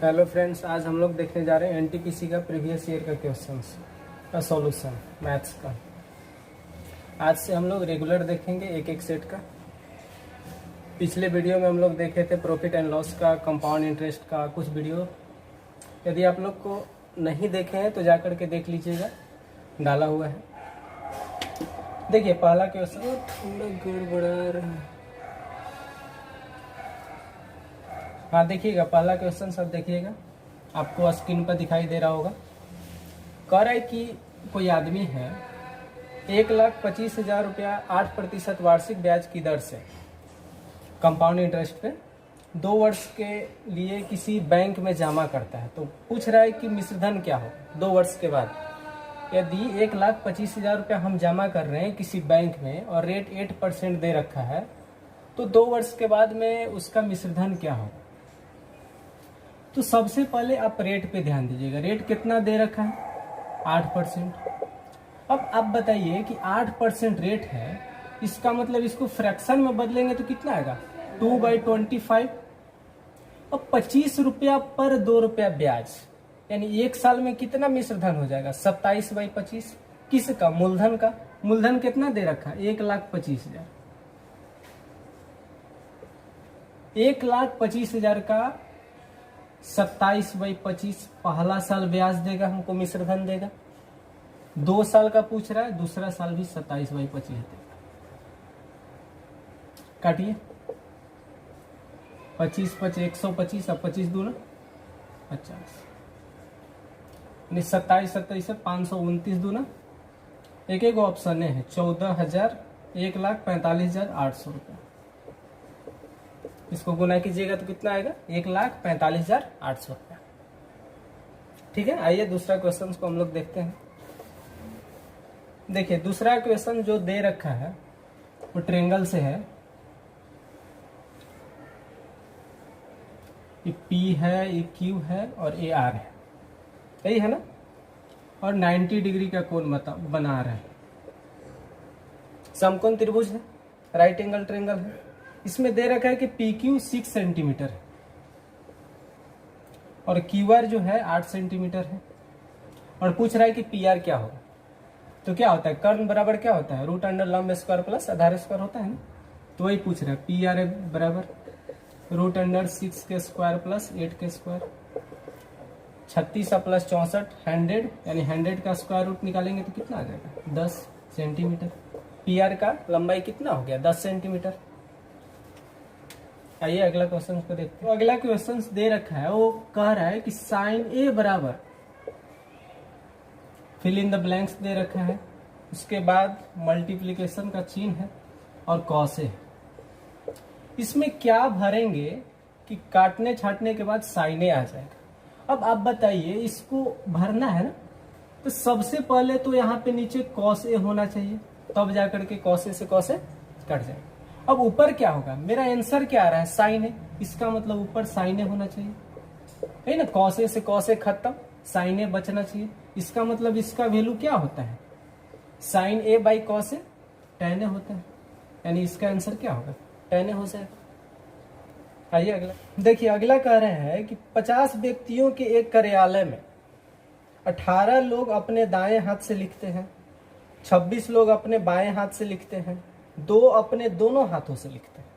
Hello friends, आज हम लोग देखने जा रहे हैं एनटीपीसी का प्रीवियस ईयर का क्वेश्चंस का सॉल्यूशन मैथ्स का। आज से हम लोग रेगुलर देखेंगे एक एक सेट का। पिछले वीडियो में हम लोग देखे थे प्रॉफिट एंड लॉस का, कंपाउंड इंटरेस्ट का कुछ वीडियो। यदि आप लोग को नहीं देखे हैं तो जा कर के देख लीजिएगा, डाला हुआ है। देखिए पहला क्वेश्चन थोड़ा गड़बड़ा रहा है। हाँ देखिएगा, पहला क्वेश्चन सब देखिएगा, आपको स्क्रीन पर दिखाई दे रहा होगा। कह रहा है कि कोई आदमी है 1,25,000 रुपया 8% वार्षिक ब्याज की दर से कंपाउंड इंटरेस्ट पे 2 वर्ष के लिए किसी बैंक में जमा करता है। तो पूछ रहा है कि मिश्रधन क्या हो 2 वर्ष के बाद। यदि 1,25,000 रुपया हम जमा कर रहे हैं किसी बैंक में और रेट 8% दे रखा है, तो 2 वर्ष के बाद में उसका मिश्रधन क्या हो। तो सबसे पहले आप रेट पे ध्यान दीजिएगा। रेट कितना दे रखा है? 8%। अब आप बताइए कि 8% रेट है, इसका मतलब इसको फ्रैक्शन में बदलेंगे तो कितना आएगा? 2/25। अब 25 रुपया पर 2 रुपया ब्याज, यानी 1 साल में कितना मिश्रधन हो जाएगा? 27/25। किसका? मूलधन का। मूलधन कितना दे रखा है? 1,25,000। 1,25,000 का 27/25 पहला साल ब्याज देगा, हमको मिश्रधन देगा। 2 साल का पूछ रहा है, दूसरा साल भी 27/25 देगा। काटिए, 25 125 और 25 दूना 50, 27 27 529 दूना एक एक ऑप्शन है 14,000 1,45,800 रुपया। इसको गुना कीजिएगा तो कितना आएगा? 1,45,800 रुपया। ठीक है, आइए दूसरा क्वेश्चन को हम लोग देखते हैं। देखिए दूसरा क्वेश्चन जो दे रखा है वो ट्रायंगल से है। ये P है, ये Q है और ये R है, यही है ना। और 90 डिग्री का कोण बना रहा है। समकोण त्रिभुज है, राइट एंगल ट्रायंगल है। इसमें दे रखा है कि PQ 6 सेंटीमीटर है और QR जो है 8 सेंटीमीटर है। और पूछ रहा है कि PR क्या होगा। तो क्या होता है? कर्ण बराबर क्या होता है? रूट अंडर लंब स्क्वायर प्लस आधार स्क्वायर होता है ना। तो वही पूछ रहा है। PR बराबर रूट अंडर 6 के स्क्वायर प्लस 8 के स्क्वायर, 36 प्लस 64 100, यानी 100 का स्क्वायर रूट निकालेंगे तो कितना आ जाएगा? 10 सेंटीमीटर। PR का लंबाई कितना हो गया? 10 सेंटीमीटर। आइए अगला क्वेश्चन को देखते हैं। तो अगला क्वेश्चन दे रखा है, वो कह रहा है कि साइन A बराबर, फिल इन द ब्लैंक्स दे रखा है, उसके बाद मल्टीप्लिकेशन का चिन्ह है और कॉस है। इसमें क्या भरेंगे कि काटने छाटने के बाद साइन A आ जाएगा। अब आप बताइए, इसको भरना है ना, तो सबसे पहले तो यहाँ पे नीचे कॉस A होना चाहिए, तब जाकर के कॉस A से कॉस A कट जाएगा। अब ऊपर क्या होगा? मेरा आंसर क्या आ रहा है? Sine A। इसका मतलब ऊपर साइन A होना चाहिए, है ना। कॉस A से कॉस A खत्म, साइन A बचना चाहिए। इसका मतलब इसका वैल्यू क्या होता है? Sine A by cos A tan A होता है, यानी इसका आंसर क्या होगा? tan A हो जाएगा। आइए अगला देखिए। अगला कह रहे हैं कि 50 व्यक्तियों के एक कार्यालय में 18 लोग अपने दाएं हाथ से लिखते हैं, 26 लोग अपने बाएं हाथ से लिखते हैं, 2 अपने दोनों हाथों से लिखते हैं।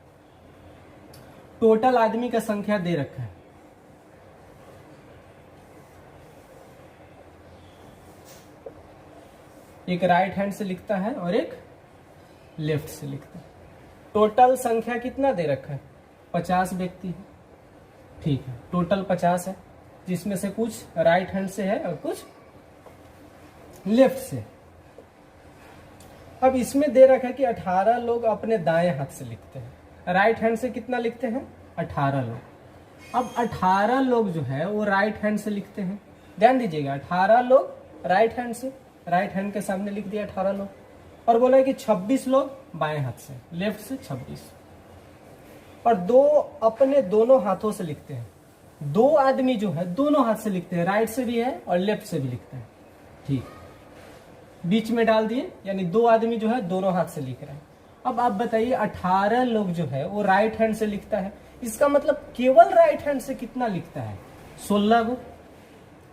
टोटल आदमी का संख्या दे रखा है। एक राइट हैंड से लिखता है और एक लेफ्ट से लिखता है। टोटल संख्या कितना दे रखा है? 50 व्यक्ति है। ठीक है, टोटल 50 है, जिसमें से कुछ राइट हैंड से है और कुछ लेफ्ट से। अब इसमें दे रखा है कि 18 लोग अपने दाएं हाथ से लिखते हैं। राइट हैंड से कितना लिखते हैं? 18 लोग। अब 18 लोग जो है वो राइट हैंड से लिखते हैं। ध्यान दीजिएगा, 18 लोग राइट हैंड से, राइट हैंड के सामने लिख दिया 18 लोग। और बोला है कि 26 लोग बाएं हाथ से, लेफ्ट से 26। और 2 अपने दोनों हाथों से लिखते हैं। 2 आदमी जो है दोनों हाथ से लिखते हैं, राइट से भी है और लेफ्ट से भी लिखते हैं। ठीक, बीच में डाल दिए, यानी 2 आदमी जो है दोनों हाथ से लिख रहे हैं। अब आप बताइए 18 लोग जो है वो राइट हैंड से लिखता है, इसका मतलब केवल राइट हैंड से कितना लिखता है? 16 गो,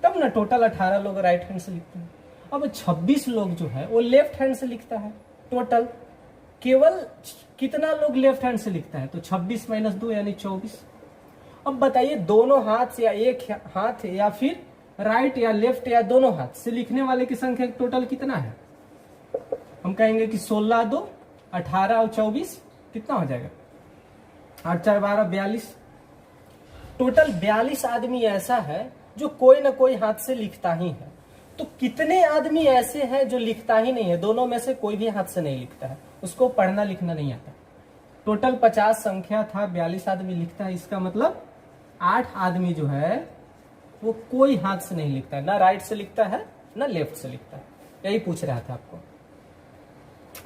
तब ना टोटल 18 लोग राइट हैंड से लिखते हैं। अब 26 लोग जो है वो लेफ्ट हैंड से लिखता है। टोटल केवल कितना लोग लेफ्ट हैंड से लिखता है, तो 26 माइनस 2 यानी 24। अब बताइए दोनों हाथ से या एक हाथ या फिर राइट या लेफ्ट या दोनों हाथ से लिखने वाले की संख्या टोटल कितना है। हम कहेंगे कि 16 2 18 और 24 कितना हो जाएगा, 8 4 12 42। टोटल 42 आदमी ऐसा है जो कोई ना कोई हाथ से लिखता ही है। तो कितने आदमी ऐसे हैं जो लिखता ही नहीं है, दोनों में से कोई भी हाथ से नहीं लिखता है, उसको पढ़ना लिखना नहीं आता। टोटल 50 संख्या था, 42 आदमी लिखता है, इसका मतलब 8 आदमी जो है वो कोई हाथ से नहीं लिखता है, ना राइट से लिखता है ना लेफ्ट से लिखता है। यही पूछ रहा था आपको।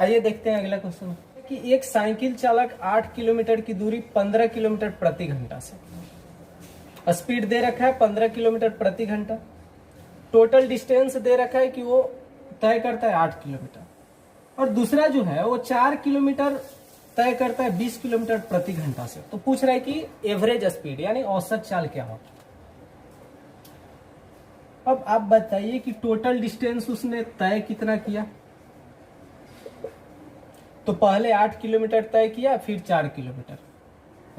आइए देखते हैं अगला क्वेश्चन कि एक साइकिल चालक 8 किलोमीटर की दूरी 15 किलोमीटर प्रति घंटा से, स्पीड दे रखा है 15 किलोमीटर प्रति घंटा, टोटल डिस्टेंस दे रखा है कि वो तय करता है 8 किलोमीटर, और दूसरा जो है वो 4 किलोमीटर तय करता है 20 किलोमीटर प्रति घंटा से। तो पूछ रहा है कि एवरेज स्पीड यानी औसत चाल क्या हो। अब आप बताइए कि टोटल डिस्टेंस उसने तय कितना किया। तो पहले 8 किलोमीटर तय किया, फिर 4 किलोमीटर,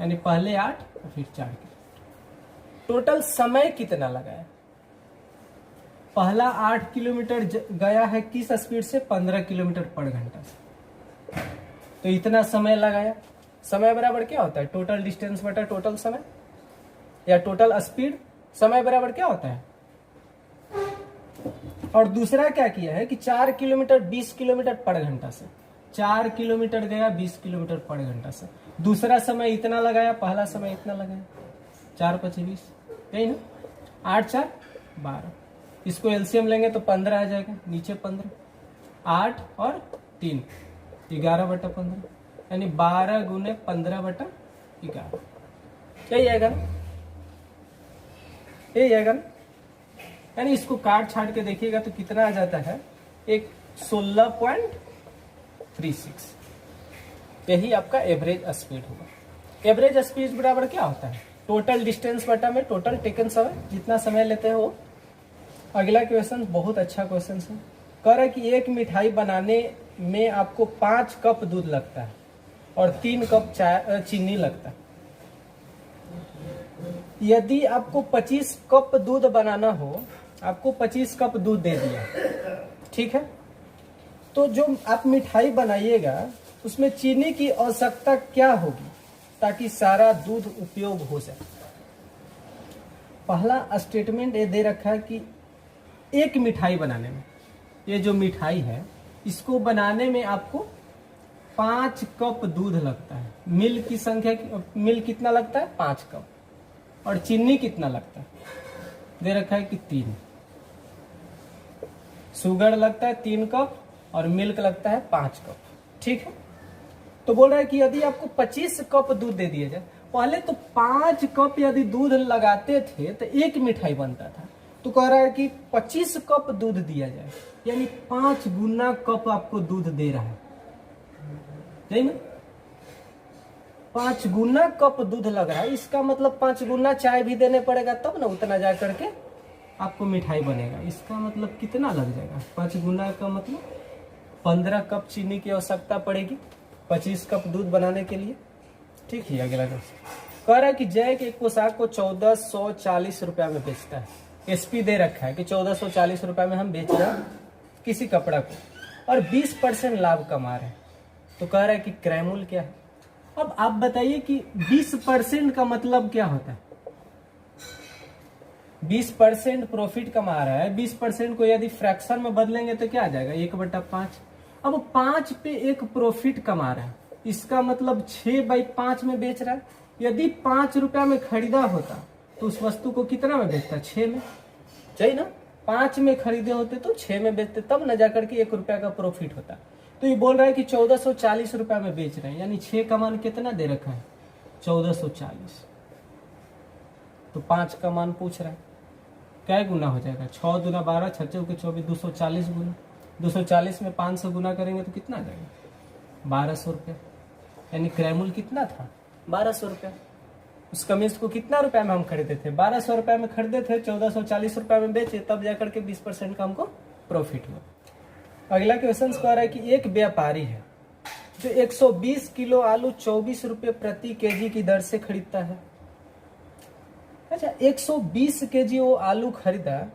यानी पहले 8 और फिर 4 किलोमीटर। टोटल समय कितना लगाया, पहला 8 किलोमीटर गया है किस स्पीड से, 15 किलोमीटर पर घंटा से, तो इतना समय लगाया। समय बराबर क्या होता है, टोटल डिस्टेंस बटा टोटल समय, या टोटल स्पीड। समय बराबर क्या होता है। और दूसरा क्या किया है कि 4 किलोमीटर 20 किलोमीटर पर घंटा से, 4 किलोमीटर गया 20 किलोमीटर पर घंटा से, दूसरा समय इतना लगाया, पहला समय इतना लगाया, 4 5 20, यही ना, 8 4 12। इसको एलसीएम लेंगे तो 15 आ जाएगा, नीचे 15, 8 और 3 11 बटा 15, यानी 12 गुने 15 बटा 11। यही आएगा ना, यही आएगा ना। यानी इसको काट छाट के देखिएगा तो कितना आ जाता है, एक 16.36। यही आपका एवरेज स्पीड होगा। एवरेज स्पीड बराबर क्या होता है, टोटल डिस्टेंस बटा में टोटल टेकन समय, जितना समय लेते हैं वो। अगला क्वेश्चन बहुत अच्छा क्वेश्चन है। कह रहा है कि एक मिठाई बनाने में आपको 5 कप दूध लगता है और 3 कप चीनी लगता है। यदि आपको 25 कप दूध बनाना हो, आपको 25 कप दूध दे दिया, ठीक है, तो जो आप मिठाई बनाइएगा उसमें चीनी की आवश्यकता क्या होगी ताकि सारा दूध उपयोग हो जाए। पहला स्टेटमेंट ये दे रखा है कि एक मिठाई बनाने में, ये जो मिठाई है इसको बनाने में आपको 5 कप दूध लगता है। मिल्क की संख्या, मिल्क कितना लगता है, 5 कप, और चीनी कितना लगता है, दे रखा है कि 3। शुगर लगता है 3 कप और मिल्क लगता है 5 कप, ठीक है। तो बोल रहा है कि यदि आपको 25 कप दूध दे दिया जाए, पहले तो 5 कप यदि दूध लगाते थे तो एक मिठाई बनता था, तो कह रहा है कि 25 कप दूध दिया जाए, यानी 5 गुना कप आपको दूध दे रहा है, सही ना। 5 गुना कप दूध लग रहा है, इसका मतलब 5 गुना चाय भी देने पड़ेगा, तब ना उतना जा करके आपको मिठाई बनेगा। इसका मतलब कितना लग जाएगा, 5 गुना का मतलब 15 कप चीनी की आवश्यकता पड़ेगी 25 कप दूध बनाने के लिए, ठीक है। अगला क्वेश्चन कह रहा है कि जय के एक पोशाक को 1440 रुपया में बेचता है। एसपी दे रखा है कि 1440 रुपया में हम बेच रहे हैं किसी कपड़ा को और 20% लाभ कमा रहे हैं। तो कह रहा है कि क्रय मूल्य क्या है। अब आप बताइए कि 20% का मतलब क्या होता है। 20% प्रॉफिट कमा रहा है, 20% को यदि फ्रैक्शन में बदलेंगे तो क्या आ जाएगा, 1/5। अब 5 पे 1 प्रॉफिट कमा रहा है, इसका मतलब 6/5 में बेच रहा है। यदि 5 रुपया में खरीदा होता तो उस वस्तु को कितना में बेचता, 6 में, सही ना। 5 में खरीदे होते तो 6 में बेचते, तब न जाकर के 1 रुपया का प्रॉफिट होता। तो ये बोल रहा है कि 1440 रुपया में बेच रहे हैं, यानी 6 का मान कितना दे रखा है, 1440। तो 5 का मान पूछ रहा है, क्या गुना हो जाएगा, 6 दूना 12, 6 चौके 24, 240 गुना। 240 में 500 गुना करेंगे तो कितना आ जाएगा, 1200 रुपया। यानी क्रय मूल्य कितना था, 1200 रुपया। उस कमीज को कितना रुपए में हम खरीदे थे? 1200 रुपए में खरीदे थे, 1440 रुपए में बेचे, तब जाकर के 20% का हमको प्रॉफिट हुआ। अगला क्वेश्चन कह रहा है कि एक व्यापारी है जो 120 किलो आलू 24 रुपए प्रति केजी की दर से खरीदता है। अच्छा, 120 केजी वो आलू खरीदा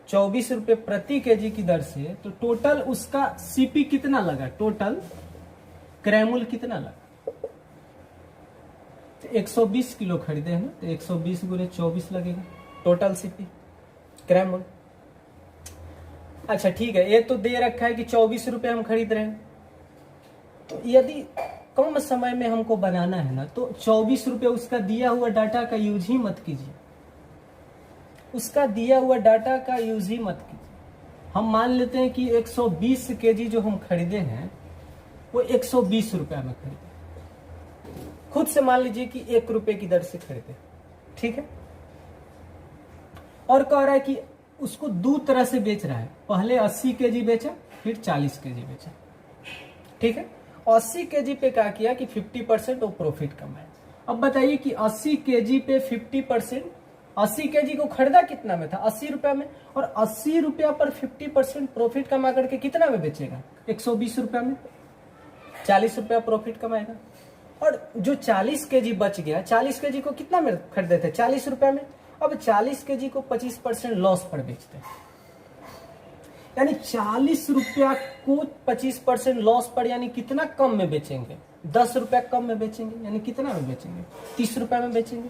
24 रुपए प्रति केजी की दर से, तो टोटल उसका सीपी कितना लगा? टोटल क्रैमुल कितना लगा? तो 120 किलो खरीदे हैं ना, तो 120 गुणे 24 लगेगा टोटल सीपी क्रैमुल। अच्छा ठीक है, ये तो दे रखा है कि 24 रुपए हम खरीद रहे हैं, तो यदि कम समय में हमको बनाना है ना, तो 24 रुपए उसका दिया हुआ डाटा का यूज ही मत कीजिए, उसका दिया हुआ डाटा का यूज ही मत कीजिए। हम मान लेते हैं कि 120 केजी जो हम खरीदे हैं वो 120 रुपए में खरीदे, खुद से मान लीजिए कि 1 रुपए की दर से खरीदे, ठीक है। और कह रहा है कि उसको दो तरह से बेच रहा है, पहले 80 केजी बेचा, फिर 40 केजी बेचा, ठीक है। 80 केजी पे क्या किया कि 50% वो प्रॉफिट कमाया। अब बताइए कि 80 केजी पे 50%, 80 केजी को खरीदा कितना में था? 80 रुपया में, और 80 रुपया पर 50% प्रॉफिट कमा करके कितना में बेचेगा? 120 रुपया में, 40 रुपया प्रॉफिट कमाएगा। और जो 40 केजी बच गया, 40 केजी को कितना में खरीदे थे? 40 रुपया में। अब 40 केजी को 25% लॉस पर बेचते हैं, यानी 40 रुपया को 25% लॉस पर, यानी कितना कम में बेचेंगे? 10 रुपया कम में बेचेंगे, यानी कितना में बेचेंगे? 30 रुपया में बेचेंगे।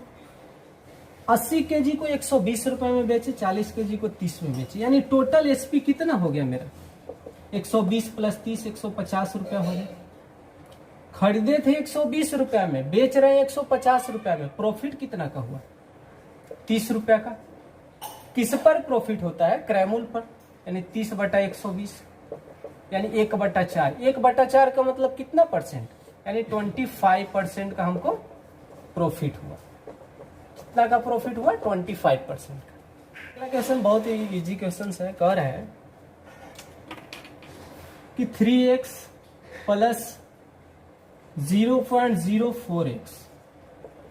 80 केजी को 120 रुपए में बेचे, 40 केजी को 30 में बेचे, यानी टोटल एसपी कितना हो गया मेरा? 120 प्लस 30 150 रुपया हो गया। खरीदे थे 120 रुपया में, बेच रहे हैं 150 रुपया में, प्रॉफिट कितना का हुआ? 30 रुपया का। किस पर प्रॉफिट होता है? क्रैमुल पर, यानी 30/120, यानी 1/4। 1/4 का मतलब कितना परसेंट? यानी 25% का हमको प्रॉफिट हुआ। कितना का प्रॉफिट हुआ? 25% का। अगला क्वेश्चन बहुत ही इजी क्वेश्चन है, कह रहा है कि 3x plus 0.04x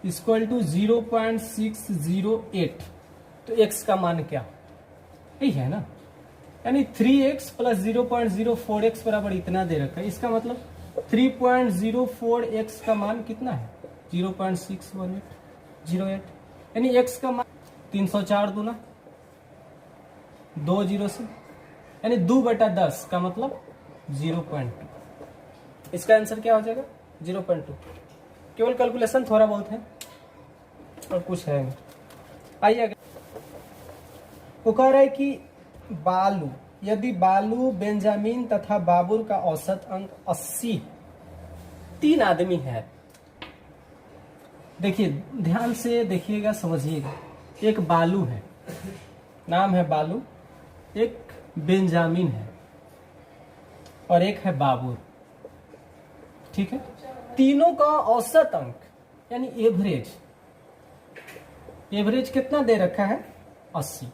equal to 0.608, तो x का मान क्या? यही है ना, यानी 3x प्लस 0.04x बराबर इतना दे रखा है। इसका मतलब 3.04x का मान कितना है? 0.61808, यानी x का मान 304 दूना 2 जीरो से, यानी 2/10 का मतलब 0.2। इसका आंसर क्या हो जाएगा? 0.2। केवल कैलकुलेशन थोड़ा बहुत है और कुछ है नहीं। आइए वो कह रहा है कि बालू, यदि बालू, बेंजामिन तथा बाबुर का औसत अंक 80, 3 आदमी है। देखिए ध्यान से देखिएगा, समझिएगा। एक बालू है, नाम है बालू, एक बेंजामिन है और एक है बाबुर, ठीक है। तीनों का औसत अंक यानी एवरेज कितना दे रखा है? 80।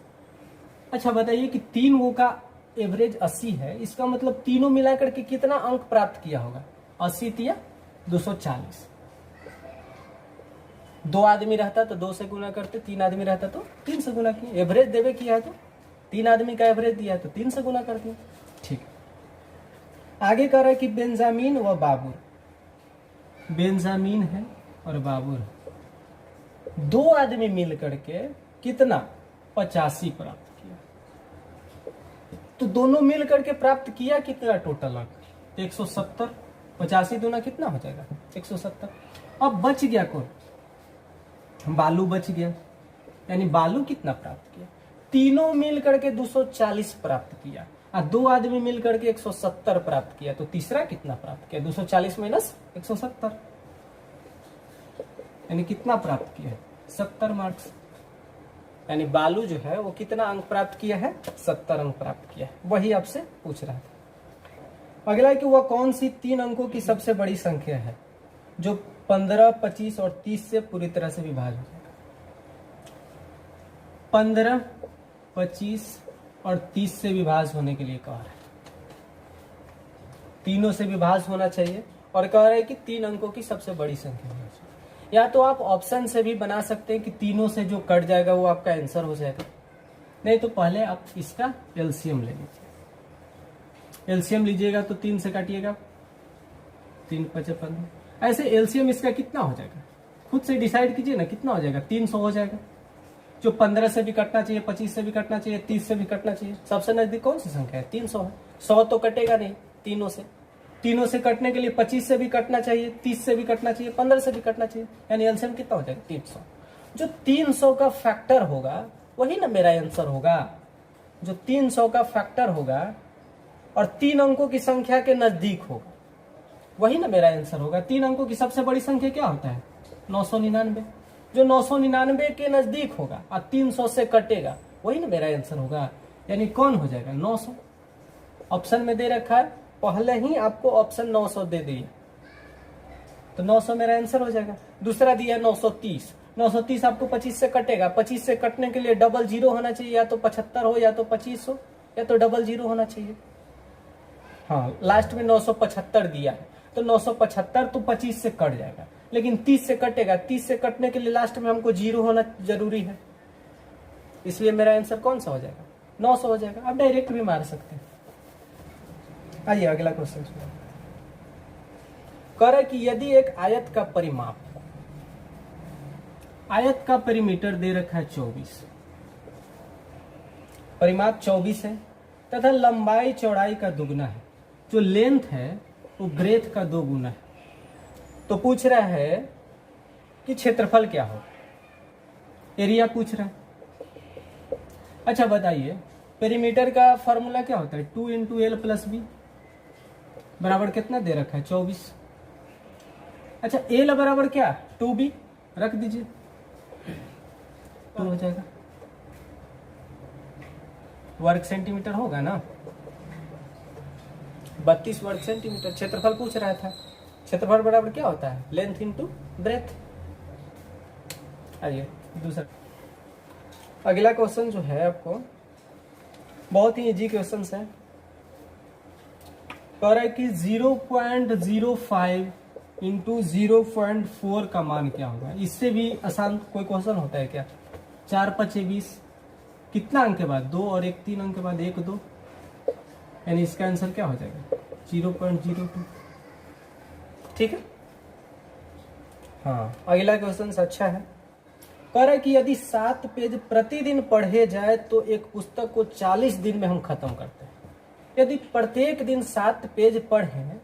अच्छा बताइए कि 3 वो का एवरेज 80 है, इसका मतलब तीनों मिलाकर के कितना अंक प्राप्त किया होगा? 80 तिया 240। 2 आदमी रहता तो 2 से गुना करते, 3 आदमी रहता तो 3 से गुना किया। एवरेज देवे किया है तो 3 आदमी का एवरेज दिया है तो 3 से गुना कर दिया, ठीक है। आगे कह रहा है कि बेंजामिन व बाबुर, बेंजामिन है और बाबुर, 2 आदमी मिल करके कितना? 85 प्राप्त किया। तो दोनों मिल करके प्राप्त किया कितना टोटल अंक? 170। 85 दूना कितना हो जाएगा? 170। अब बच गया कौन? बालू बच गया, यानी बालू कितना प्राप्त किया? तीनों मिल करके 240 प्राप्त किया और 2 आदमी मिल करके 170 प्राप्त किया, तो तीसरा कितना प्राप्त किया? 240 माइनस 170, यानी कितना प्राप्त किया है? 70 मार्क्स। यानी बालू जो है वो कितना अंक प्राप्त किया है? 70 अंक प्राप्त किया है। वही आपसे पूछ रहा था। अगला है कि वह कौन सी 3 अंकों की सबसे बड़ी संख्या है जो 15, 25 और 30 से पूरी तरह से विभाज्य हो जाएगा? 15, 25 और 30 से विभाज्य होने के लिए कह रहा है, तीनों से विभाज्य होना चाहिए और कह रहा है कि 3 अंकों की सबसे बड़ी संख्या होना चाहिए। या तो आप ऑप्शन से भी बना सकते हैं कि तीनों से जो कट जाएगा वो आपका आंसर हो जाएगा, नहीं तो पहले आप इसका एलसीएम ले लीजिए। एलसीएम लीजिएगा तो 3 से काटिएगा, 3 × 5 = 15। ऐसे एलसीएम इसका कितना हो जाएगा खुद से डिसाइड कीजिए ना, कितना हो जाएगा, 300 हो जाएगा। जो 15 से भी कटना चाहिए, 25 से भी कटना चाहिए, 30 से भी कटना चाहिए, सबसे नजदीक कौन सी संख्या है, 300 है। 100 तो कटेगा नहीं तीनों से कटने के लिए 25 से भी कटना चाहिए, 30 से भी कटना चाहिए, 15 से भी कटना चाहिए, यानी एलसीएम कितना हो जाएगा, 300। जो 300 का फैक्टर होगा वही ना मेरा आंसर होगा। जो 300 का फैक्टर होगा और 3 अंकों की संख्या के नजदीक होगा वही ना मेरा आंसर होगा। 3 अंकों की सबसे बड़ी संख्या क्या होता है, 999। जो 999 के नजदीक होगा और 300 से कटेगा वही ना मेरा आंसर होगा, यानी कौन हो जाएगा, 900। ऑप्शन में दे रखा है, पहले ही आपको ऑप्शन 900 दे दिया, तो 900 मेरा आंसर हो जाएगा। दूसरा दिया 930, 930 आपको 25 से कटेगा, 25 से कटने के लिए डबल जीरो होना चाहिए, या तो 75 हो या तो 25 हो या तो डबल जीरो होना चाहिए। हाँ, लास्ट में 975 दिया है, तो 975 तो 25 से कट जाएगा, लेकिन 30 से कटेगा, 30 से कटने के लिए लास्ट में हमको जीरो होना जरूरी है, इसलिए मेरा आंसर कौन सा हो जाएगा, 900 हो जाएगा। आप डायरेक्ट भी मार सकते हैं। आइए अगला क्वेश्चन सुनिए। कह रहा है कि यदि एक आयत का परिमाप, आयत का पेरीमीटर दे रखा है 24, परिमाप 24 है तथा लंबाई चौड़ाई का दुगना है, जो लेंथ है वो ब्रेथ का 2 गुना है, तो पूछ रहा है कि क्षेत्रफल क्या हो, एरिया पूछ रहा है। अच्छा बताइए, पेरीमीटर का फॉर्मूला क्या होता है, 2 × L + B बराबर कितना दे रखा है, 24। अच्छा L बराबर क्या, 2B रख दीजिए, तो हो जाएगा, वर्ग सेंटीमीटर होगा ना, 32 वर्ग सेंटीमीटर क्षेत्रफल पूछ रहा था। क्षेत्रफल बराबर क्या होता है, लेंथ × ब्रेथ। आइए दूसरा, अगला क्वेश्चन जो है आपको बहुत ही इजी क्वेश्चन है। कह रहा है कि 0.05 × 0.4 का मान क्या होगा। इससे भी आसान कोई क्वेश्चन होता है क्या, 4 × 5 = 20, कितना अंक के बाद 2 और 1 3 अंक के बाद 1 2, यानी इसका आंसर क्या हो जाएगा, 0.02। ठीक है। हाँ, अगला क्वेश्चन अच्छा है। कह रहा है कि यदि 7 पेज प्रतिदिन पढ़े जाए तो एक पुस्तक को 40 दिन में हम खत्म करते हैं। यदि प्रत्येक दिन 7 पेज पढ़े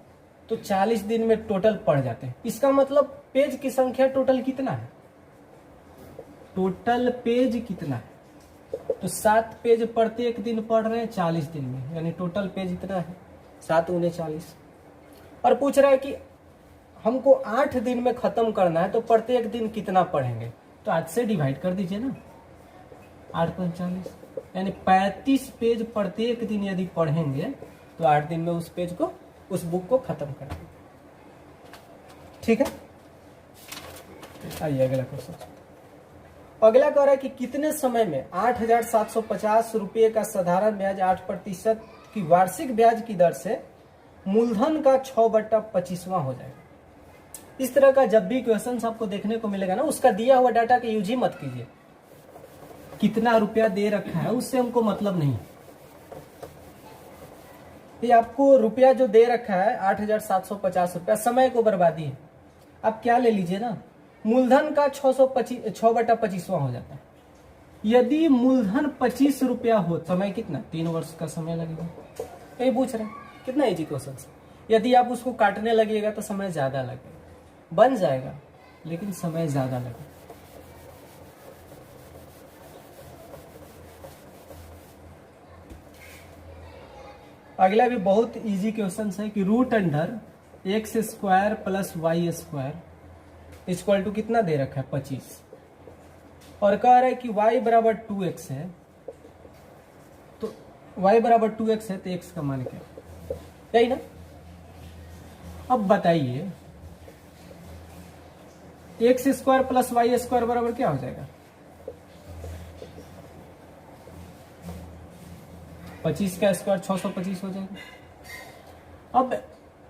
तो 40 दिन में टोटल पढ़ जाते हैं। इसका मतलब पेज की संख्या टोटल कितना है, टोटल पेज कितना है, तो 7 पेज प्रत्येक दिन पढ़ रहे हैं 40 दिन में, यानी टोटल पेज इतना है, 7 × 40। और पूछ रहा है कि हमको 8 दिन में खत्म करना है, तो प्रत्येक दिन कितना पढ़ेंगे, तो 8 से डिवाइड कर दीजिए ना, 8 × 40, यानी 35 पेज प्रत्येक दिन यदि पढ़ेंगे तो 8 दिन में उस पेज को, उस बुक को खत्म कर देंगे। ठीक है। आइए अगला क्वेश्चन। अगला कह रहा है कि कितने समय में 8,750 रुपये का साधारण ब्याज 8% की वार्षिक ब्याज की दर से मूलधन का 6/25वां हो जाएगा। इस तरह का जब भी क्वेश्चन आपको देखने को मिलेगा ना, उसका दिया हुआ डाटा का यूज ही मत कीजिए। कितना रुपया दे रखा है उससे हमको मतलब नहीं, ये आपको रुपया जो दे रखा है 8,750 रुपया, समय को बर्बादी है। आप क्या ले लीजिए ना, मूलधन का 6/25वां हो जाता है। यदि मूलधन 25 रुपया हो, समय कितना, 3 वर्ष का समय लगेगा। यही पूछ रहे हैं, कितना इजी क्वेश्चन। यदि आप उसको काटने लगेगा तो समय ज्यादा लगेगा, बन जाएगा लेकिन समय ज्यादा लगेगा। अगला भी बहुत इजी क्वेश्चन है कि √x² + y² इक्वल टू कितना दे रखा है, 25, और कह रहा है कि y बराबर 2x है, तो y बराबर 2x है तो x का मान क्या, यही ना। अब बताइए x² + y² बराबर क्या हो जाएगा, 25 का स्क्वायर 625 हो जाएगा। अब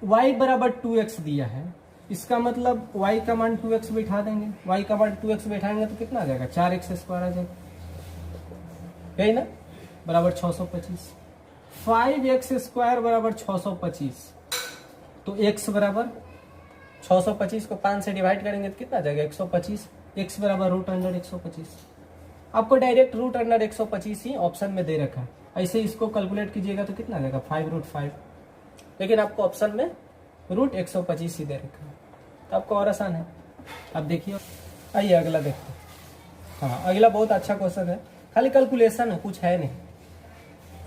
y बराबर 2x दिया है इसका मतलब y का मान 2x बैठा देंगे, y का मान 2x बैठाएंगे तो कितना आ जाएगा 4x स्क्वायर आ जाएगा, यही ना, बराबर 625। 5x स्क्वायर बराबर 625, तो x बराबर 625 को 5 से डिवाइड करेंगे तो कितना आ जाएगा 125। x बराबर √125। आपको डायरेक्ट √125 ही ऑप्शन में दे रखा है, ऐसे इसको कैलकुलेट कीजिएगा तो कितना आ जाएगा 5√5, लेकिन आपको ऑप्शन में √125 ही दे रखा है, तो आपको और आसान है। अब देखिए, आइए अगला देखते हैं। हाँ, अगला बहुत अच्छा क्वेश्चन है, खाली कैलकुलेशन है, कुछ है नहीं।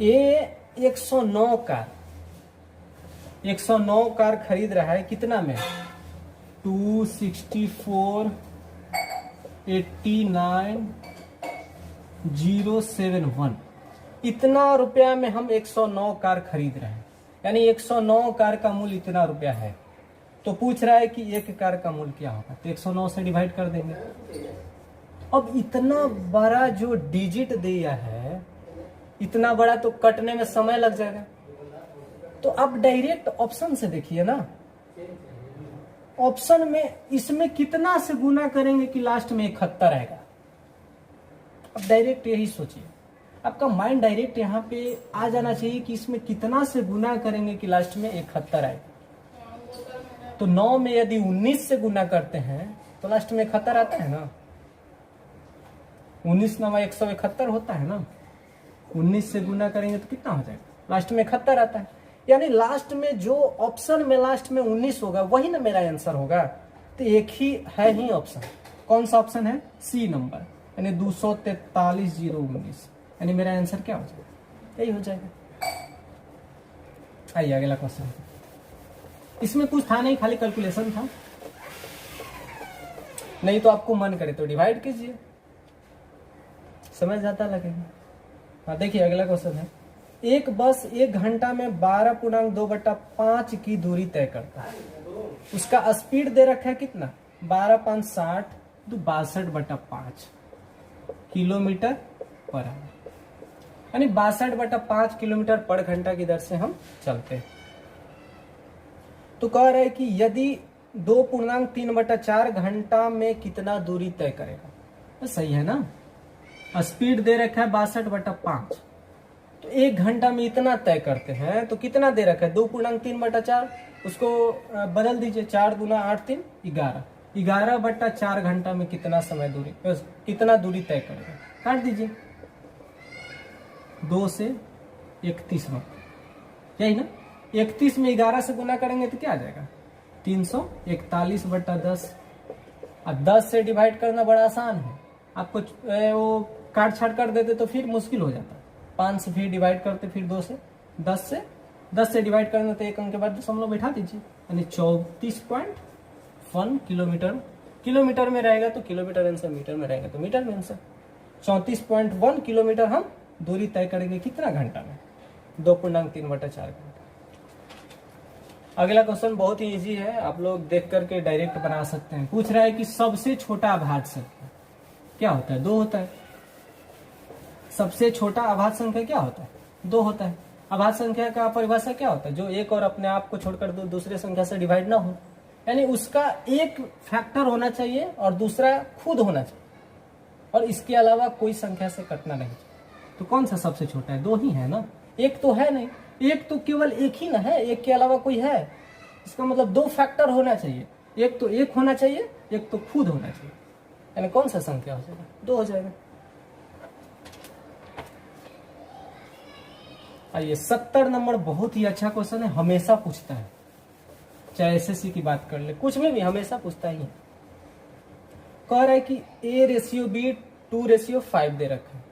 ए 109 कार खरीद रहा है, कितना में 264,89,071, इतना रुपया में हम 109 कार खरीद रहे हैं, यानी 109 कार का मूल्य इतना रुपया है। तो पूछ रहा है कि एक कार का मूल्य क्या होगा, तो 109 से डिवाइड कर देंगे। अब इतना बड़ा जो डिजिट दिया है, इतना बड़ा, तो कटने में समय लग जाएगा। तो अब डायरेक्ट ऑप्शन से देखिए ना, ऑप्शन में इसमें कितना से गुना करेंगे कि लास्ट में 71 आएगा। अब डायरेक्ट यही सोचिए, आपका माइंड डायरेक्ट यहाँ पे आ जाना चाहिए कि इसमें कितना से गुना करेंगे कि लास्ट में 71 आएगा। तो 9 में यदि 19 से गुना करते हैं तो लास्ट में 71 आता है ना, 19 9 171 होता है ना, 19 से गुना करेंगे तो कितना हो जाएगा, लास्ट में 71 आता है। यानी लास्ट में जो ऑप्शन में लास्ट में 19 होगा वही ना मेरा आंसर होगा। तो एक ही है ही ऑप्शन, कौन सा ऑप्शन है, सी नंबर, यानी 243,019, यानी मेरा आंसर क्या हो जाएगा, यही हो जाएगा। आइए अगला क्वेश्चन, इसमें कुछ था नहीं, खाली कैलकुलेशन था, नहीं तो आपको मन करे तो डिवाइड कीजिए, समझ जाता लगेगा। हाँ देखिए अगला क्वेश्चन है, एक बस 1 घंटा में 12.2/5 की दूरी तय करता है, उसका स्पीड दे रखा है कितना, 12 5 60 तो 62/5 किलोमीटर पर आवर, यानी 62/5 किलोमीटर पर घंटा की दर से हम चलते हैं। तो कह रहे हैं कि यदि 2.3/4 घंटा में कितना दूरी तय करेगा, तो सही है ना, स्पीड दे रखा है 62/5, तो 1 घंटा में इतना तय करते हैं, तो कितना दे रखा है 2.3/4, उसको बदल दीजिए, 4 दूना 8 3 11, 11/4 घंटा में कितना समय दूरी, कितना दूरी तय करेगा, काट दीजिए, 2 से 31 में, यही ना, 31 में 11 से गुना करेंगे तो क्या आ जाएगा 341/10। अब 10 से डिवाइड करना बड़ा आसान है, आपको वो काट छाट कर देते तो फिर मुश्किल हो जाता, 5 से फिर डिवाइड करते, फिर 2 से 10 से डिवाइड करना, तो एक अंक के बाद दशमलव बैठा दीजिए, यानी 34.1 किलोमीटर में रहेगा तो किलोमीटर आंसर, मीटर में रहेगा तो मीटर में आंसर। 34.1 किलोमीटर हम दूरी तय करेंगे कितना घंटा में, 2.3/4 घंटा। अगला क्वेश्चन बहुत ही इजी है, आप लोग देख करके डायरेक्ट बना सकते हैं। पूछ रहा है कि सबसे छोटा अभाज्य संख्या क्या होता है, 2 होता है। सबसे छोटा अभाज्य संख्या क्या होता है, 2 होता है। अभाज्य संख्या का परिभाषा क्या होता है, जो एक और अपने आप को छोड़कर दूसरे संख्या से डिवाइड ना हो, यानी उसका एक फैक्टर होना चाहिए और दूसरा खुद होना चाहिए, और इसके अलावा कोई संख्या से कटना नहीं चाहिए। तो कौन सा सबसे छोटा है, 2 ही है ना, एक तो है नहीं, एक तो केवल एक ही ना है, एक के अलावा कोई है, इसका मतलब 2 फैक्टर होना चाहिए, एक तो एक होना चाहिए, एक तो खुद होना चाहिए, यानी कौन सा संख्या हो जाएगा, 2 हो जाएगा। आइए 70 नंबर बहुत ही अच्छा क्वेश्चन है, हमेशा पूछता है, चाहे एसएससी की बात कर ले, कुछ में भी हमेशा पूछता ही है। कह रहा है कि A/B 2/5 दे रखा है,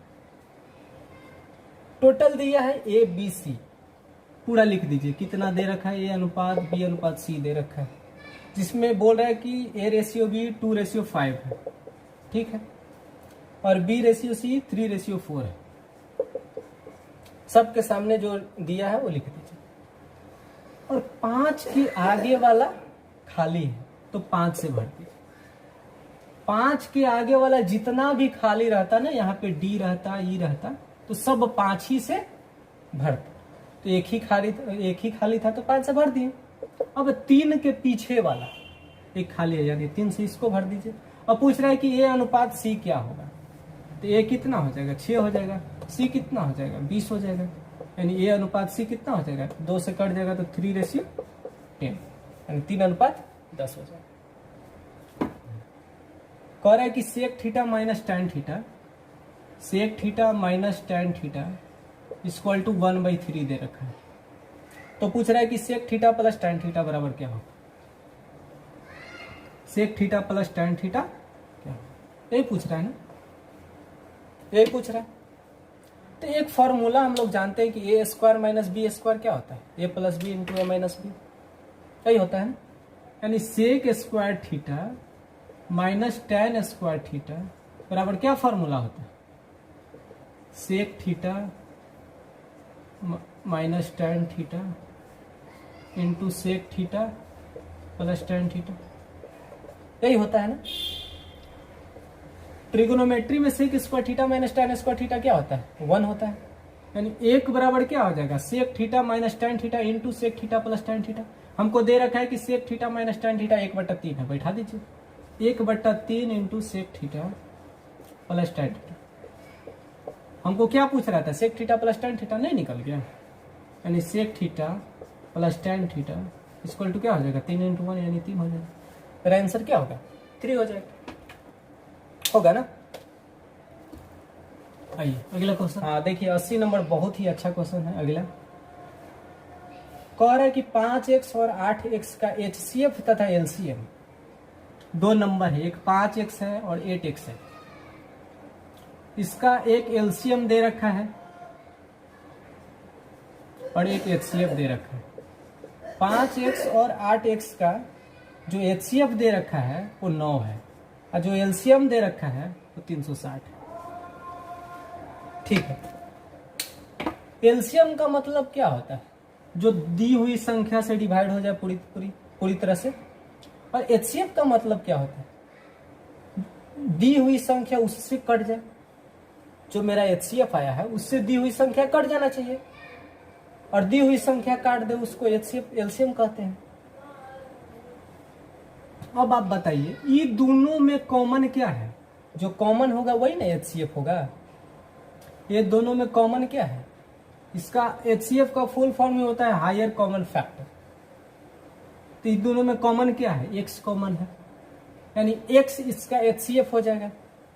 टोटल दिया है ABC, पूरा लिख दीजिए कितना दे रखा है, A अनुपात B अनुपात C दे रखा है, जिसमें बोल रहा है कि A/B 2/5 है, ठीक है, और B/C 3/4 है। सबके सामने जो दिया है वो लिख दीजिए, और 5 के आगे वाला खाली है तो 5 से भर दीजिए। 5 के आगे वाला जितना भी खाली रहता ना, यहाँ पे D रहता, E रहता, तो सब 5 ही से भरता, तो एक ही खाली था तो 5 से भर दिए। अब 3 के पीछे वाला, एक खाली है, यानी 3 से इसको भर दीजिए। अब पूछ रहा है कि ए अनुपात सी क्या होगा, तो ए कितना हो जाएगा 6 हो जाएगा, सी कितना हो जाएगा 20 हो जाएगा, यानी ए अनुपात सी कितना हो जाएगा 2 से कट जाएगा तो 3:10, यानी 3 अनुपात 10 हो जाएगा। कह रहा है कि sec theta minus tan theta, sec theta minus tan theta equal to 1/3 दे रखा है। तो पूछ रहा है कि sec theta plus tan theta बराबर क्या होगा, sec theta plus tan theta क्या होगा, यही पूछ रहा है ना, यही पूछ रहा है। तो एक फॉर्मूला हम लोग जानते हैं कि a square minus b square क्या होता है, a plus b into a minus b, यही होता है ना। यानी sec square theta minus tan square theta बराबर क्या फॉर्मूला होता है, sec theta minus tan theta into sec theta plus tan theta, यही होता है ना। ट्रिगोनोमेट्री में sec square theta minus tan square theta क्या होता है 1 होता है, यानी एक बराबर क्या हो जाएगा sec theta minus tan theta into sec theta plus tan theta. हमको दे रखा है कि sec theta minus tan theta 1/3 है, बैठा दीजिए 1/3 into sec theta plus tan theta. हमको क्या पूछ रहा था, sec theta plus tan theta नहीं निकल गया, यानी sec theta plus tan theta equal to क्या हो जाएगा 3 × 1 यानी 3 हो जाएगा। मेरा आंसर क्या होगा 3 हो जाएगा, होगा ना। आइए अगला क्वेश्चन। हाँ देखिए 80 नंबर बहुत ही अच्छा क्वेश्चन है। अगला कह रहा है कि 5x और 8x का HCF तथा LCM 2 नंबर है, एक 5x है और 8x है। इसका एक LCM दे रखा है और एक HCF दे रखा है। 5x और 8x का जो HCF दे रखा है वो 9 है और जो LCM दे रखा है वो 360 है। ठीक है, LCM का मतलब क्या होता है, जो दी हुई संख्या से डिवाइड हो जाए पूरी तरह से। और HCF का मतलब क्या होता है, दी हुई संख्या उससे कट जाए, जो मेरा HCF आया है उससे दी हुई संख्या कट जाना चाहिए, और दी हुई संख्या काट दे उसको HCF LCM कहते हैं। अब आप बताइए ये दोनों में कॉमन क्या है, जो कॉमन होगा वही ना HCF होगा। ये दोनों में कॉमन क्या है, इसका HCF का फुल फॉर्म में होता है हायर कॉमन फैक्टर। तो इन दोनों में कॉमन क्या है, x कॉमन है, यानी x इसका HCF हो जाएगा।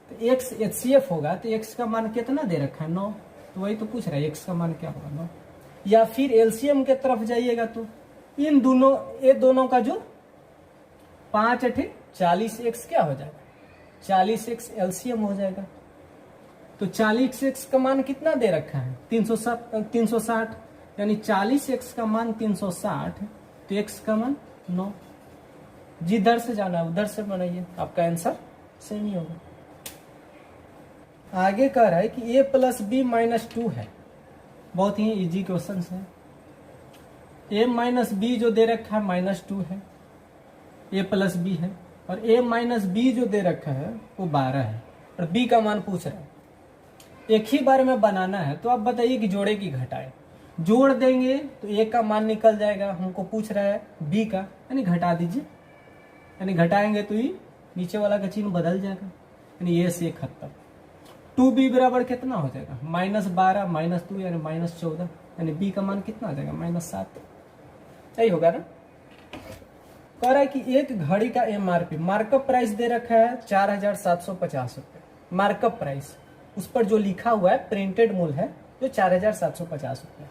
तो x HCF होगा तो x का मान कितना दे रखा है 9, तो वही तो पूछ रहा है x का मान क्या होगा 9। या फिर LCM के तरफ जाइएगा तो इन दोनों ये दोनों का जो 5 × 8 40x क्या हो जाएगा 40x LCM हो जाएगा। तो 40x का मान कितना दे रखा है 360, यानी 40x का मान 360, तो x का मान 9। जिधर से जाना है उधर से बनाइए, आपका आंसर सेम ही होगा। आगे कह रहा है कि a + b - 2 है, बहुत ही इजी क्वेश्चन है। a - b जो दे रखा है -2 है, a + b है, और a - b जो दे रखा है वो 12 है, और b का मान पूछ रहा है। एक ही बार में बनाना है, तो आप बताइए कि जोड़े की घटाए। जोड़ देंगे तो a का मान निकल जाएगा, हमको पूछ रहा है b का, यानी घटा दीजिए, यानी घटाएंगे तो ये नीचे वाला का चिन्ह बदल जाएगा, यानी a से खत्म। 2b बराबर कितना हो जाएगा -12 - 2 यानी -14, यानी b का मान कितना आ जाएगा -7, यही होगा ना। कह रहा है कि एक घड़ी का MRP मार्कअप प्राइस दे रखा है 4750 रुपये, मार्कअप प्राइस उस पर जो लिखा हुआ है प्रिंटेड मूल्य है जो 4750 रुपये,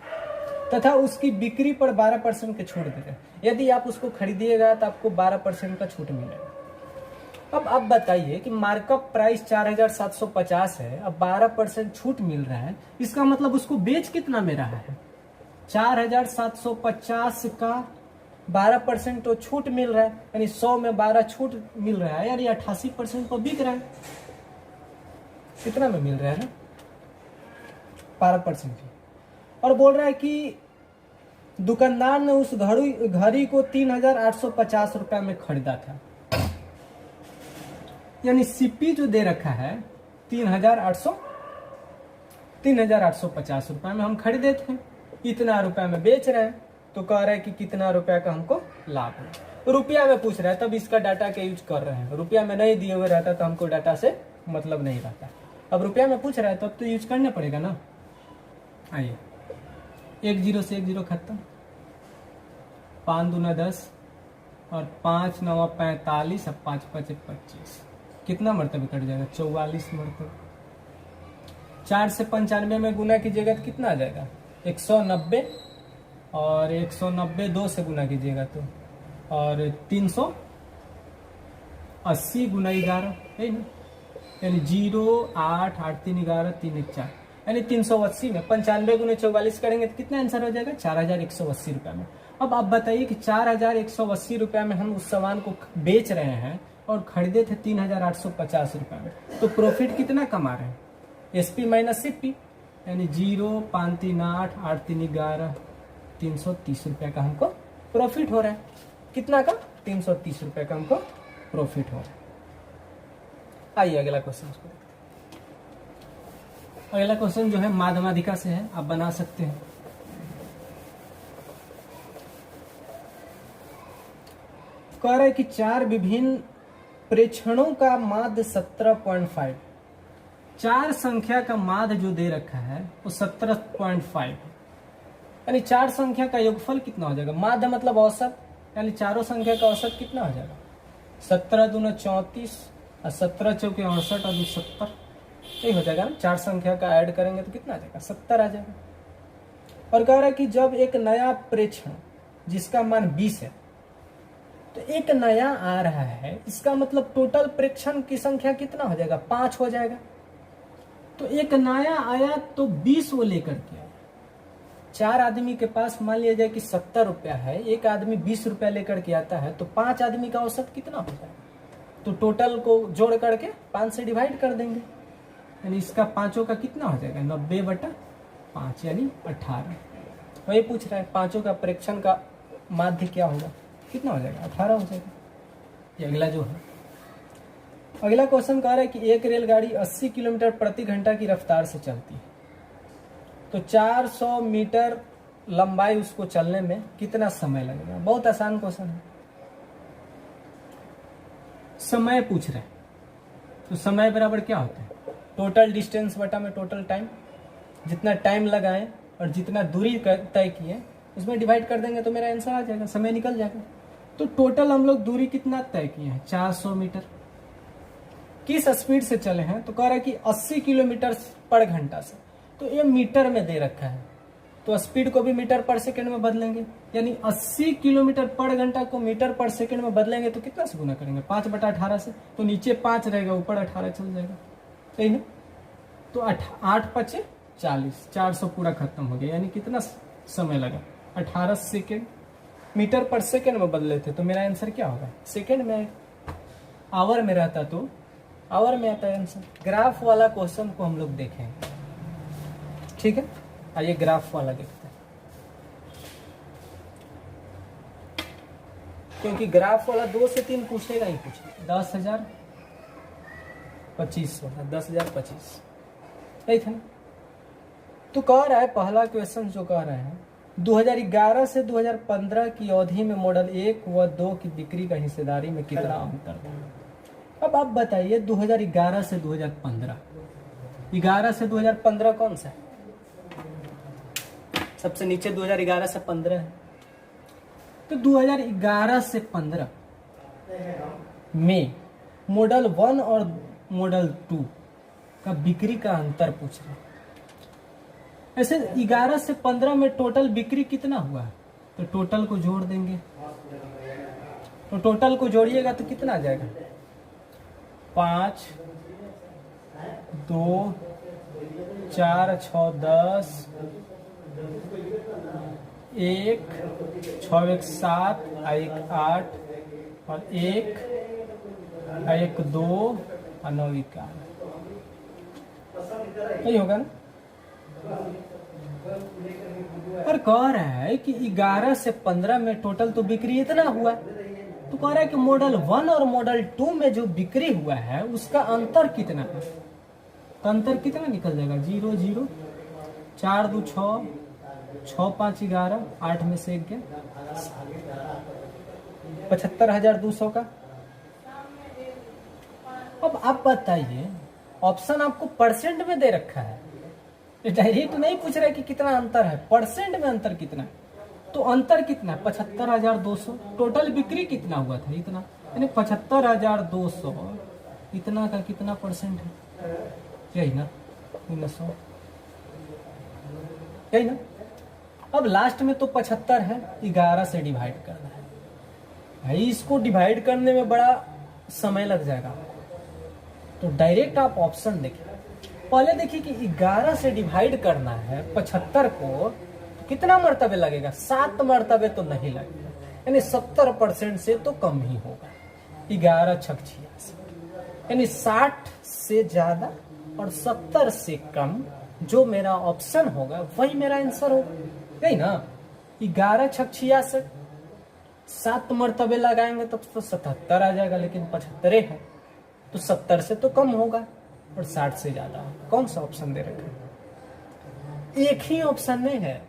तथा उसकी बिक्री पर 12% के छूट दे रहे हैं। यदि आप उसको खरीदिएगा तो आपको 12% का छूट मिलेगा। अब आप बताइए कि मार्कअप प्राइस 4750 है, अब 12% छूट मिल रहा है, इसका मतलब उसको बेच कितना में रहा है 4750 का 12% तो छूट मिल रहा है, यानी 100 में 12 छूट मिल रहा है, यानी 88% तो बिक रहा है। कितना में मिल रहा है ना 12%। और बोल रहा है कि दुकानदार ने उस घड़ी को 3850 रुपए में खरीदा था, यानी सीपी जो दे रखा है 3850 रुपए में हम खरीदे थे, इतना रुपए में बेच रहे हैं, तो कह रहा है कि कितना रुपए का हमको लाभ हुआ। रुपया में पूछ रहा है तब इसका डाटा के यूज कर रहे हैं, रुपया में नहीं दिए हुए रहता तो हमको डाटा से मतलब नहीं रहता। अब रुपया में पूछ रहा है तब तो यूज करना पड़ेगा ना। आइए 1 0 से 1 0 खत्म, 5 दूना 10 और 5 9 45 और 5 5 25, कितना मरतबे कट जाएगा 44 मरतबे। 4 से 95 में गुना कीजिएगा तो कितना आ जाएगा 190, और 190 2 से गुना कीजिएगा तो, और 380 गुना 11 है ना, यानी 0 8 8 3 11 3 1 4, यानी 380 में 95 गुना 44 करेंगे तो कितना आंसर हो जाएगा 4180 रुपये में। अब आप बताइए कि 4180 रुपये में हम उस सामान को बेच रहे हैं और खरीदे थे 3850 रुपये में, तो प्रॉफिट कितना कमा रहे हैं, एसपी माइनस सीपी, यानी 0 5 3 8 8 3 11 330 रुपये का हमको प्रॉफिट हो रहा है। कितना का 330 रुपये का हमको प्रॉफिट हो रहा है। आइए अगला क्वेश्चन देखते हैं। अगला क्वेश्चन जो है माध्यमाधिका से है, आप बना सकते हैं। कह रहा है कि 4 विभिन्न प्रेक्षणों का माध्य 17.5, 4 संख्या का माध्य जो दे रखा है वो 17.5 है, यानी 4 संख्या का योगफल कितना हो जाएगा, माध्य मतलब औसत, यानी चारों संख्या का औसत कितना हो जाएगा 17 दूना 34 और 17 चौके 68 और 2 70, यही हो जाएगा ना। 4 संख्या का ऐड करेंगे तो कितना आ जाएगा 70 आ जाएगा। और कह रहा है कि जब एक नया प्रेक्षण जिसका मान 20 है तो एक नया आ रहा है, इसका मतलब टोटल प्रेक्षण की संख्या कितना हो जाएगा 5 हो जाएगा। तो एक नया आया तो 20 वो लेकर के आया। 4 आदमी के पास मान लिया जाए कि 70 रुपया है, एक आदमी 20 रुपया लेकर के आता है, तो 5 आदमी का औसत कितना हो जाएगा, तो टोटल को जोड़ करके 5 से डिवाइड कर देंगे, यानी इसका पांचों का कितना हो जाएगा 90/5 यानी 18। वही पूछ रहा है पांचों का प्रेक्षण का माध्य क्या होगा, कितना हो जाएगा 18 हो जाएगा। ये अगला जो है, अगला क्वेश्चन कह रहा है कि एक रेलगाड़ी 80 किलोमीटर प्रति घंटा की रफ्तार से चलती है, तो 400 मीटर लंबाई उसको चलने में कितना समय लगेगा। बहुत आसान क्वेश्चन है, समय पूछ रहे हैं, तो समय बराबर क्या होता है टोटल डिस्टेंस बटा में टोटल टाइम, जितना टाइम लगाएं और जितना दूरी तय किए उसमें डिवाइड कर देंगे तो मेरा आंसर आ जाएगा, समय निकल जाएगा। तो टोटल हम लोग दूरी कितना तय किए हैं 400 मीटर। किस स्पीड से चले हैं, तो कह रहा है कि 80 किलोमीटर पर घंटा से, तो ये मीटर में दे रखा है, तो स्पीड को भी मीटर पर सेकंड में बदलेंगे, यानी 80 किलोमीटर पर घंटा को मीटर पर सेकंड में बदलेंगे तो कितना से गुना करेंगे 5/18 से, तो नीचे 5 रहेगा ऊपर 18 चल जाएगा, सही ना। तो 8 5 40, 400 पूरा खत्म हो गया, यानी कितना समय लगा 18 सेकेंड। मीटर पर सेकेंड में बदले थे तो मेरा आंसर क्या होगा सेकेंड में, आवर में रहता तो आवर में आता है आंसर। ग्राफ वाला क्वेश्चन को हम लोग देखेंगे, ठीक है। आइए ग्राफ वाला देखते हैं, क्योंकि ग्राफ वाला 2 से 3 पूछेगा ही पूछेगा। 10,000 25 वाला 10,025 नहीं था ना। तो कह रहा है पहला क्वेश्चन जो कह रहा है 2011 से 2015 की अवधि में मॉडल 1 व 2 की बिक्री का हिस्सेदारी में कितना अंतर है। अब आप बताइए 2011 से 2015, 11 से 2015 कौन सा है, सबसे नीचे 2011 से 15 है, तो 2011 से 15 में मॉडल 1 और मॉडल 2 का बिक्री का अंतर पूछ रहे हैं। ऐसे 11 से 15 में टोटल बिक्री कितना हुआ है, तो टोटल को जोड़ देंगे, तो टोटल को जोड़िएगा तो कितना आ जाएगा 5 2 4 6 10 1 6 1 7 1 8 और 1 1 2 और 9 11, यही होगा ना। और कह रहा है कि 11 से 15 में टोटल तो बिक्री इतना हुआ, तो कह रहा है कि मॉडल 1 और मॉडल 2 में जो बिक्री हुआ है उसका अंतर कितना है, तो अंतर कितना निकल जाएगा 0 0 4 2 6 6 5 11 8 में से 1 गया, 75,200 का। अब आप बताइए, ऑप्शन आपको परसेंट में दे रखा है, डायरेक्ट नहीं पूछ रहा है कि कितना अंतर है, परसेंट में अंतर कितना है। तो अंतर कितना है? 75,200। टोटल बिक्री कितना हुआ था? इतना, यानी 75,200 इतना का कितना परसेंट है? यही ना, 100, यही ना। अब लास्ट में तो 75 है, 11 से डिवाइड करना है भाई। इसको डिवाइड करने में बड़ा समय लग जाएगा, तो डायरेक्ट आप ऑप्शन देखिए। पहले देखिए कि 11 से डिवाइड करना है 75 को, तो कितना मर्तबे लगेगा? 7 मर्तबे तो नहीं लगेगा, यानी 70% से तो कम ही होगा। 11 छक 86, यानी 60 से ज्यादा और 70 से कम जो मेरा ऑप्शन होगा वही मेरा आंसर होगा, यही ना। 11 छक 66, 7 मर्तबे लगाएंगे तब तो 77 आ जाएगा, लेकिन 75 है तो 70 से तो कम होगा और 60 से ज्यादा। कौन सा ऑप्शन दे रखा है? एक ही ऑप्शन नहीं है,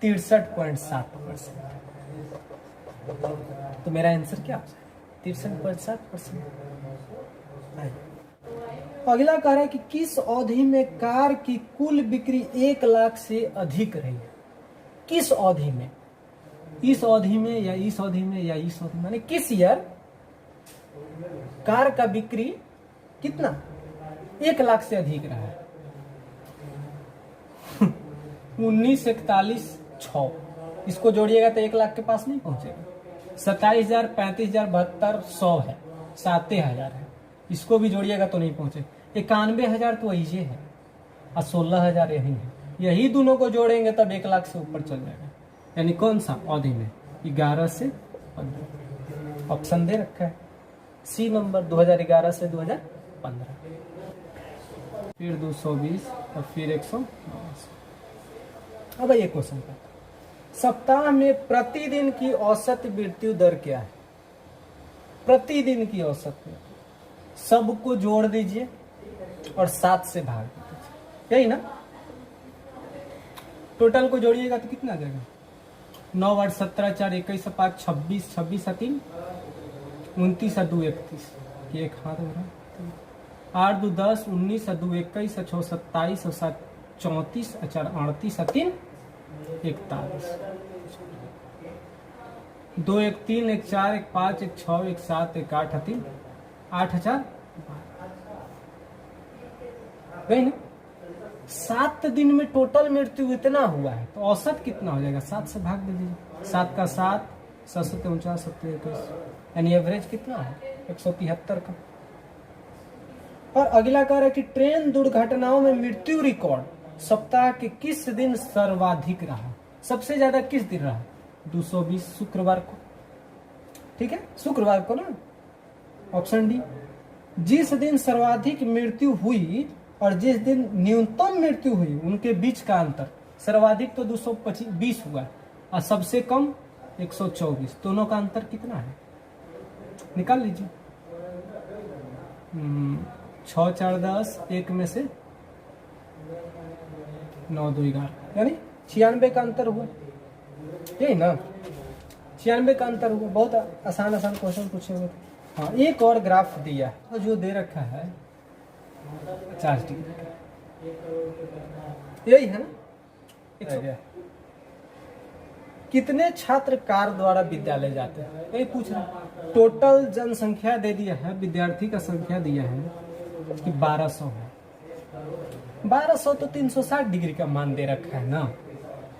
63.7%। तो मेरा आंसर क्या हो जाए? 63.7%। अगला कह रहा है कि किस अवधि में कार की कुल बिक्री 1 लाख से अधिक रही है? किस अवधि में? इस अवधि में या इस अवधि में या इस अवधि में, यानी किस ईयर कार का बिक्री कितना 1 लाख से अधिक रहा है? 1941-6, इसको जोड़िएगा तो 1 लाख के पास नहीं पहुंचेगा। 27,000, 35,000, 72, 100 है, 7,000 है, इसको भी जोड़िएगा तो नहीं पहुंचे। 91,000 तो वही है और 16,000 यही है। यही दोनों को जोड़ेंगे तब 1 लाख से ऊपर चल जाएगा। यानी कौन सा अवधि में? 11 से 15। ऑप्शन दे रखा है सी नंबर, 2011 से 2015, फिर 220 और फिर 189। अब ये क्वेश्चन का, सप्ताह में प्रतिदिन की औसत मृत्यु दर क्या है? प्रतिदिन की औसत में सबको जोड़ दीजिए और 7 से भाग दीजिए, यही ना। टोटल को जोड़िएगा तो कितना आ जाएगा? 9 8 17 4 21 5 26 26 3 29 2 31, ये एक हाथ हो रहा है। 8 2 10 19 2 21 6 27 7 34 4 38 3 41, 2 1 3 1 4 1 5 1 6 1 7 1 8 3 8,000, वही ना। 7 दिन में टोटल मृत्यु इतना हुआ है, तो औसत कितना हो जाएगा? 7 से भाग दे दीजिए। 7 का 7, 7 49, 21, यानी एवरेज कितना है? 173 का। और अगला कह रहा है कि ट्रेन दुर्घटनाओं में मृत्यु रिकॉर्ड सप्ताह के किस दिन सर्वाधिक रहा? सबसे ज्यादा किस दिन रहा? 220, शुक्रवार को, ठीक है, शुक्रवार को ना। ऑप्शन डी, जिस दिन सर्वाधिक मृत्यु हुई और जिस दिन न्यूनतम मृत्यु हुई उनके बीच का अंतर। सर्वाधिक तो 220 हुआ और सबसे कम 124, दोनों का अंतर कितना है? निकाल लीजिए। 6 4 10, 1 में से 9 2 11, यानी 96 का अंतर हुआ, यही ना। 96 का अंतर हुआ। बहुत आसान आसान क्वेश्चन पूछे हुए थे। हाँ, एक और ग्राफ दिया है जो दे रखा है 50 डिग्री का, यही है ना। कितने छात्र कार द्वारा विद्यालय जाते हैं, यही पूछ रहा है। टोटल जनसंख्या दे दिया है, विद्यार्थी का संख्या दिया है कि 1200 है। 1200 तो 360 डिग्री का मान दे रखा है ना,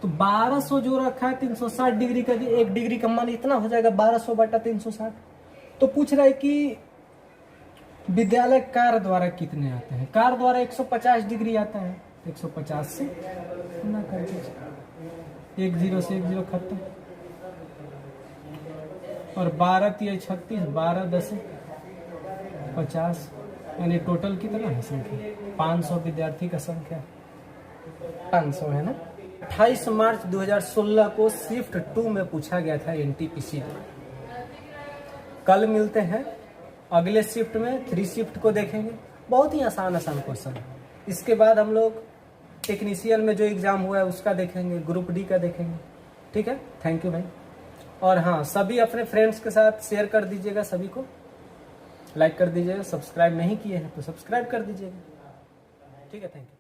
तो 1200 जो रखा है 360 डिग्री का, 1 डिग्री का मान इतना हो जाएगा 1200 बटा 360। तो पूछ रहा है कि विद्यालय कार द्वारा कितने आते हैं? कार द्वारा 150 डिग्री आता है, 150 से गुना कर दीजिए, 1 0 से 1 0 खत्म, और 12 3 36, 12 10 50, यानी टोटल कितना है संख्या? 500 विद्यार्थी का संख्या 500 है ना। 28 मार्च 2016 को शिफ्ट 2 में पूछा गया था एनटीपीसी। कल मिलते हैं अगले शिफ्ट में, 3 शिफ्ट को देखेंगे। बहुत ही आसान आसान क्वेश्चन है। इसके बाद हम लोग टेक्नीशियन में जो एग्जाम हुआ है उसका देखेंगे, ग्रुप डी का देखेंगे। ठीक है, थैंक यू भाई। और हाँ, सभी अपने फ्रेंड्स के साथ शेयर कर दीजिएगा, सभी को लाइक कर दीजिएगा, सब्सक्राइब नहीं किए हैं तो सब्सक्राइब कर दीजिएगा। ठीक है, थैंक यू।